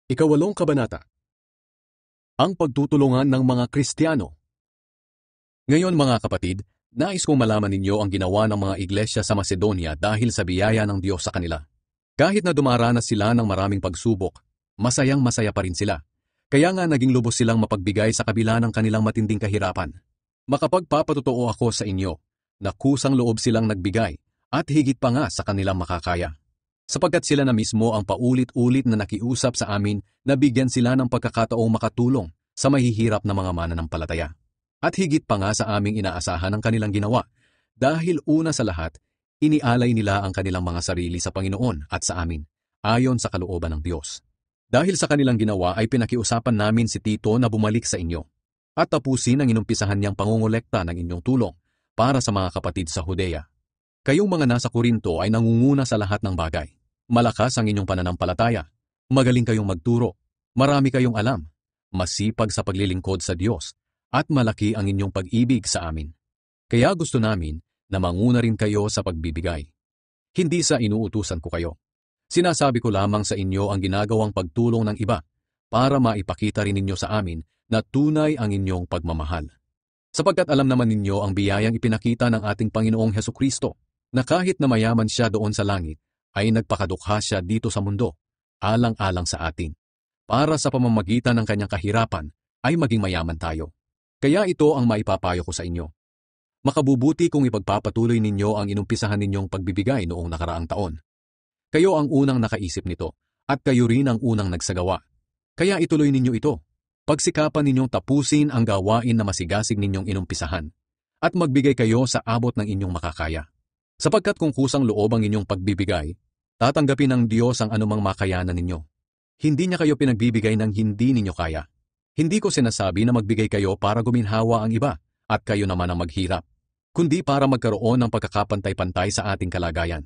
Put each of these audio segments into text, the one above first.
Ikawalong kabanata. Ang pagtutulungan ng mga Kristiyano. Ngayon mga kapatid, nais kong malaman ninyo ang ginawa ng mga iglesia sa Macedonia dahil sa biyaya ng Diyos sa kanila. Kahit na dumaranas sila ng maraming pagsubok, masayang-masaya pa rin sila. Kaya nga naging lubos silang mapagbigay sa kabila ng kanilang matinding kahirapan. Makapagpapatotoo ako sa inyo na kusang loob silang nagbigay at higit pa nga sa kanilang makakaya. Sapagkat sila na mismo ang paulit-ulit na nakiusap sa amin na bigyan sila ng pagkakataong makatulong sa mahihirap na mga mananampalataya. At higit pa nga sa aming inaasahan ang kanilang ginawa, dahil una sa lahat, inialay nila ang kanilang mga sarili sa Panginoon at sa amin, ayon sa kalooban ng Diyos. Dahil sa kanilang ginawa ay pinakiusapan namin si Tito na bumalik sa inyo, at tapusin ang inumpisahan niyang pangungulekta ng inyong tulong para sa mga kapatid sa Judea. Kayong mga nasa Korinto ay nangunguna sa lahat ng bagay. Malakas ang inyong pananampalataya, magaling kayong magturo, marami kayong alam, masipag sa paglilingkod sa Diyos, at malaki ang inyong pag-ibig sa amin. Kaya gusto namin na manguna rin kayo sa pagbibigay. Hindi sa inuutusan ko kayo. Sinasabi ko lamang sa inyo ang ginagawang pagtulong ng iba para maipakita rin ninyo sa amin na tunay ang inyong pagmamahal. Sapagkat alam naman ninyo ang biyayang ipinakita ng ating Panginoong Hesukristo na kahit na mayaman siya doon sa langit, ay nagpakadukha siya dito sa mundo, alang-alang sa atin, para sa pamamagitan ng kanyang kahirapan ay maging mayaman tayo. Kaya ito ang maipapayo ko sa inyo. Makabubuti kung ipagpapatuloy ninyo ang inumpisahan ninyong pagbibigay noong nakaraang taon. Kayo ang unang nakaisip nito, at kayo rin ang unang nagsagawa. Kaya ituloy ninyo ito. Pagsikapan ninyong tapusin ang gawain na masigasig ninyong inumpisahan, at magbigay kayo sa abot ng inyong makakaya. Sapagkat kung kusang loob ang inyong pagbibigay, tatanggapin ng Diyos ang anumang makayanan ninyo. Hindi niya kayo pinagbibigay ng hindi ninyo kaya. Hindi ko sinasabi na magbigay kayo para guminhawa ang iba at kayo naman ang maghirap, kundi para magkaroon ng pagkakapantay-pantay sa ating kalagayan.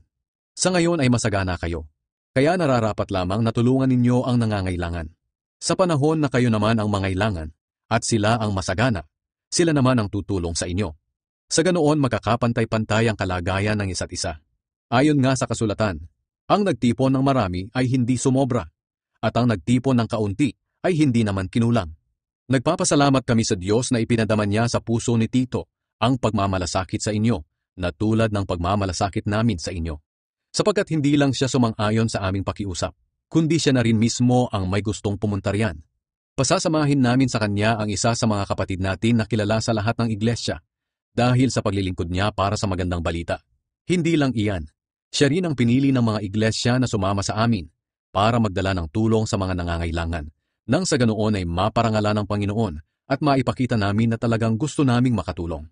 Sa ngayon ay masagana kayo, kaya nararapat lamang na tulungan ninyo ang nangangailangan. Sa panahon na kayo naman ang mangailangan at sila ang masagana, sila naman ang tutulong sa inyo. Sa ganoon magkakapantay-pantay ang kalagayan ng isa't isa. Ayon nga sa kasulatan, ang nagtipon ng marami ay hindi sumobra, at ang nagtipon ng kaunti ay hindi naman kinulang. Nagpapasalamat kami sa Diyos na ipinadama niya sa puso ni Tito ang pagmamalasakit sa inyo, na tulad ng pagmamalasakit namin sa inyo. Sapagkat hindi lang siya sumang-ayon sa aming pakiusap, kundi siya na rin mismo ang may gustong pumunta riyan. Pasasamahin namin sa kanya ang isa sa mga kapatid natin na kilala sa lahat ng iglesia, dahil sa paglilingkod niya para sa magandang balita. Hindi lang iyan, siya rin ang pinili ng mga iglesia na sumama sa amin para magdala ng tulong sa mga nangangailangan, nang sa ganoon ay maparangalan ng Panginoon at maipakita namin na talagang gusto naming makatulong.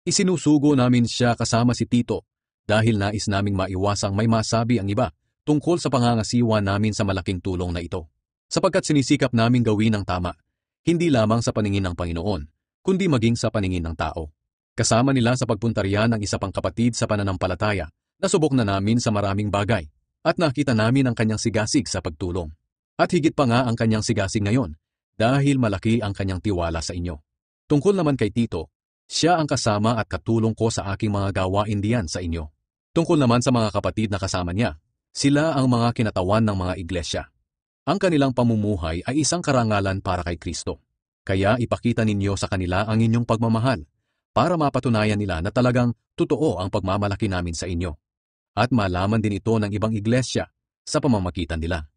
Isinusugo namin siya kasama si Tito dahil nais naming maiwasang may masabi ang iba tungkol sa pangangasiwa namin sa malaking tulong na ito. Sapagkat sinisikap naming gawin ang tama, hindi lamang sa paningin ng Panginoon, kundi maging sa paningin ng tao. Kasama nila sa pagpunta riyan ng isa pang kapatid sa pananampalataya, nasubok na namin sa maraming bagay, at nakita namin ang kanyang sigasig sa pagtulong. At higit pa nga ang kanyang sigasig ngayon, dahil malaki ang kanyang tiwala sa inyo. Tungkol naman kay Tito, siya ang kasama at katulong ko sa aking mga gawain diyan sa inyo. Tungkol naman sa mga kapatid na kasama niya, sila ang mga kinatawan ng mga iglesia. Ang kanilang pamumuhay ay isang karangalan para kay Kristo. Kaya ipakita ninyo sa kanila ang inyong pagmamahal, para mapatunayan nila na talagang totoo ang pagmamalaki namin sa inyo. At malaman din ito ng ibang iglesia sa pamamagitan nila.